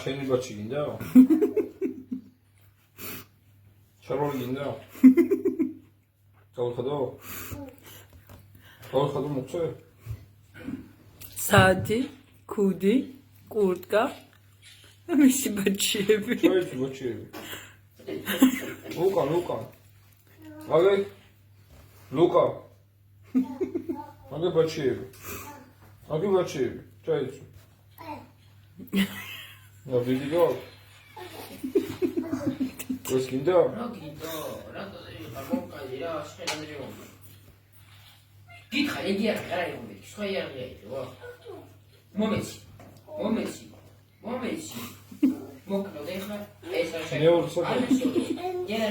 შენი ბაჩი გინდა? შარვალი გინდა? გავხადო? გავხადო მოწე? საათი, ქუდი, კურტკა, მისი ბაჩიები. ჩვენი ბაჩიები. ლუკა. აგე ლუკა. აგე ბაჩიები. ჩაიცო. No video. Pues quinto. No quinto, rato de la boca dirá, espera de hombre. Git hadi gel karar hombre. Şu yer yedi o. Momenti. Moklo deja esa. Ne olursa. Gel